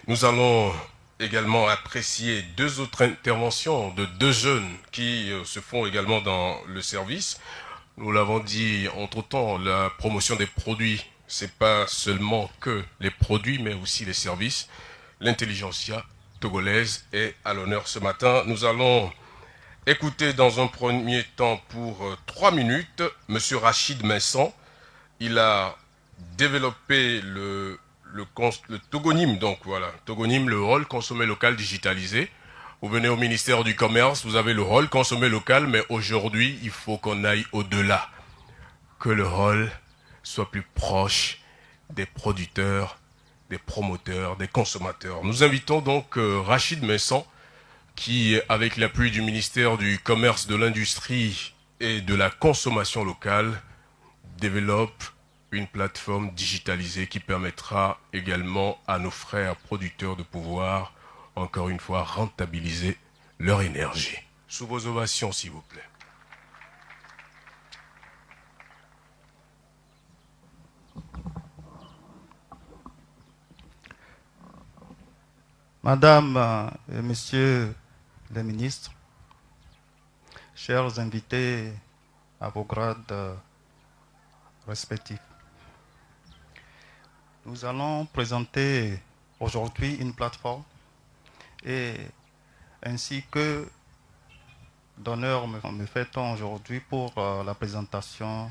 Nous allons également apprécier deux autres interventions de deux jeunes qui se font également dans le service. Nous l'avons dit entre-temps, la promotion des produits, c'est pas seulement que les produits, mais aussi les services. L'intelligentsia togolaise est à l'honneur ce matin. Nous allons écouter dans un premier temps pour 3 minutes Monsieur Rachid Messan. Il a développé le togonyme, donc voilà, togonyme, le rôle consommé local digitalisé. Vous venez au ministère du Commerce, vous avez le rôle consommé local, mais aujourd'hui, il faut qu'on aille au-delà. Que le rôle soit plus proche des producteurs, des promoteurs, des consommateurs. Nous invitons donc Rachid Messan, qui, avec l'appui du ministère du Commerce, de l'Industrie et de la Consommation locale, développe une plateforme digitalisée qui permettra également à nos frères producteurs de pouvoir, encore une fois, rentabiliser leur énergie. Sous vos ovations, s'il vous plaît. Madame et Messieurs les ministres, chers invités à vos grades respectifs, nous allons présenter aujourd'hui une plateforme et ainsi que d'honneur me fait-on aujourd'hui pour la présentation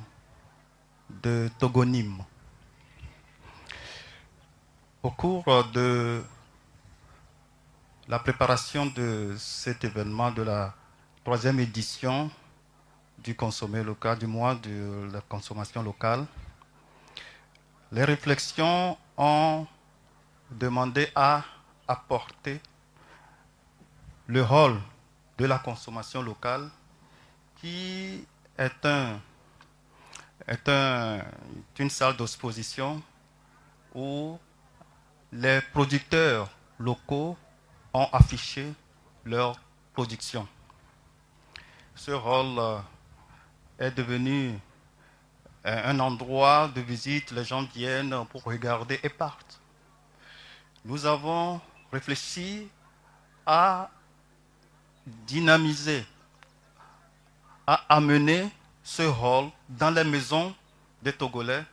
de Togonyme. Au cours de la préparation de cet événement de la 3e édition du consommé local, du mois de la consommation locale, les réflexions ont demandé à apporter le rôle de la consommation locale qui est une salle d'exposition où les producteurs locaux ont affiché leur production. Ce rôle est devenu un endroit de visite, les gens viennent pour regarder et partent. Nous avons réfléchi à dynamiser, à amener ce rôle dans les maisons des Togolais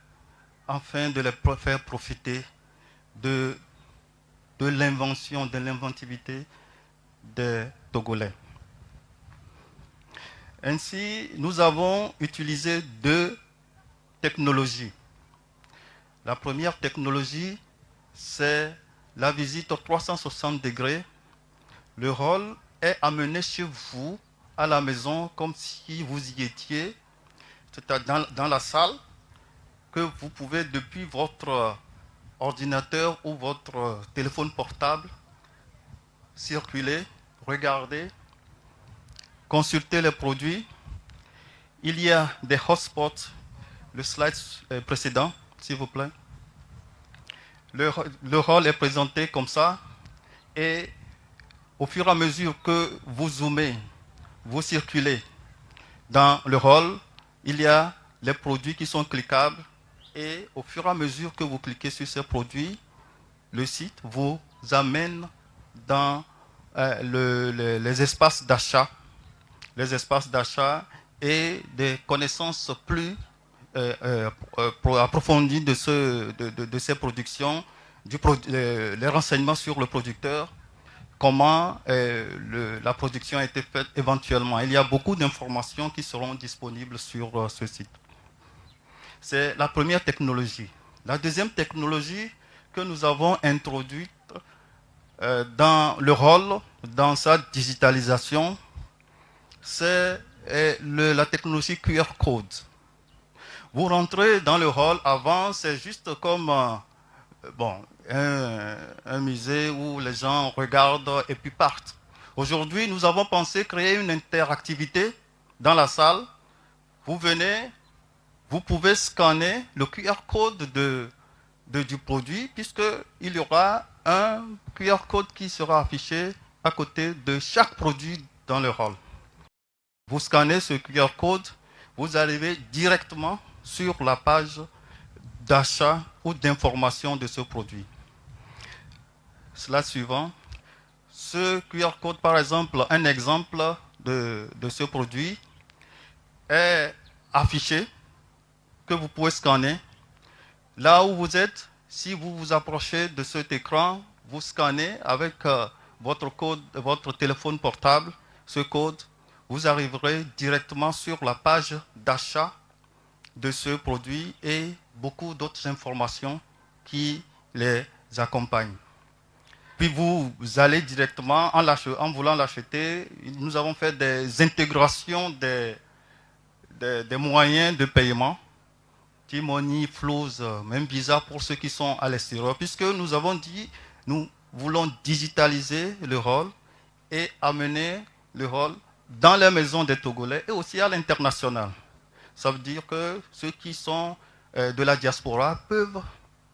afin de les faire profiter de l'invention, de l'inventivité des Togolais. Ainsi, nous avons utilisé deux technologies. La première technologie, c'est la visite 360 degrés. Le rôle est amené chez vous, à la maison, comme si vous y étiez, c'est-à-dire dans la salle, que vous pouvez, depuis votre ordinateur ou votre téléphone portable, circuler, regarder, consulter les produits. Il y a des hotspots. Le slide précédent, s'il vous plaît. Le rôle est présenté comme ça. Et au fur et à mesure que vous zoomez, vous circulez dans le rôle, il y a les produits qui sont cliquables. Et au fur et à mesure que vous cliquez sur ces produits, le site vous amène dans les espaces d'achat. Les espaces d'achat et des connaissances plus approfondies de ces productions, les renseignements sur le producteur, comment la production a été faite éventuellement. Il y a beaucoup d'informations qui seront disponibles sur ce site. C'est la première technologie. La deuxième technologie que nous avons introduite dans le rôle, dans sa digitalisation, c'est la technologie QR Code. Vous rentrez dans le hall, avant c'est juste comme un musée où les gens regardent et puis partent. Aujourd'hui, nous avons pensé créer une interactivité dans la salle. Vous venez, vous pouvez scanner le QR code du produit, puisqu'il y aura un QR code qui sera affiché à côté de chaque produit dans le hall. Vous scannez ce QR code, vous arrivez directement sur la page d'achat ou d'information de ce produit. slide suivant. Ce QR code, par exemple, un exemple de ce produit est affiché, que vous pouvez scanner. Là où vous êtes, si vous vous approchez de cet écran, vous scannez avec votre code, votre téléphone portable, ce code, vous arriverez directement sur la page d'achat de ce produit et beaucoup d'autres informations qui les accompagnent. Puis vous allez directement, en voulant l'acheter, nous avons fait des intégrations des moyens de paiement, T-Money, Flows, même Visa pour ceux qui sont à l'extérieur, puisque nous avons dit, nous voulons digitaliser le rôle et amener le rôle dans les maisons des Togolais et aussi à l'international. Ça veut dire que ceux qui sont de la diaspora peuvent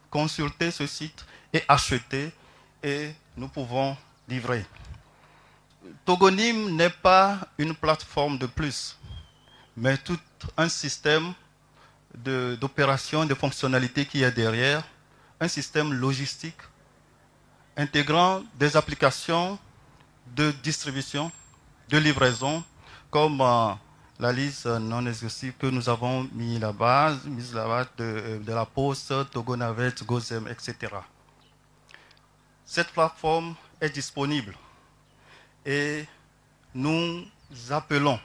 consulter ce site et acheter, et nous pouvons livrer. Togonim n'est pas une plateforme de plus, mais tout un système d'opération, de fonctionnalités qui est derrière, un système logistique intégrant des applications de distribution, de livraison, comme la liste non exhaustive que nous avons mise là-bas de la Poste, Togonavet, Gozem, etc. Cette plateforme est disponible et nous appelons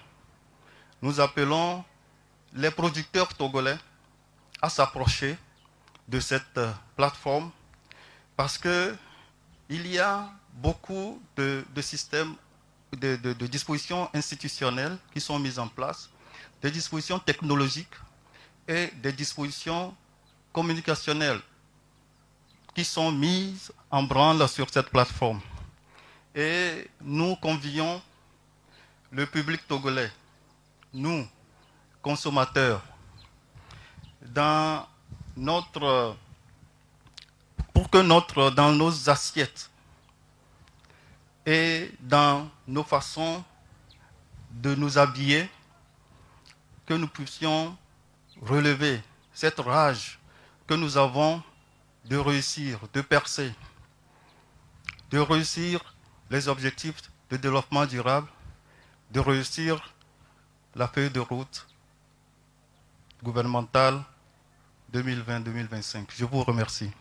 les producteurs togolais à s'approcher de cette plateforme parce qu'il y a beaucoup de systèmes, de dispositions institutionnelles qui sont mises en place, des dispositions technologiques et des dispositions communicationnelles qui sont mises en branle sur cette plateforme. Et nous convions le public togolais, nous, consommateurs, pour que dans nos assiettes et dans nos façons de nous habiller, que nous puissions relever cette rage que nous avons de réussir, de percer, de réussir les objectifs de développement durable, de réussir la feuille de route gouvernementale 2020-2025. Je vous remercie.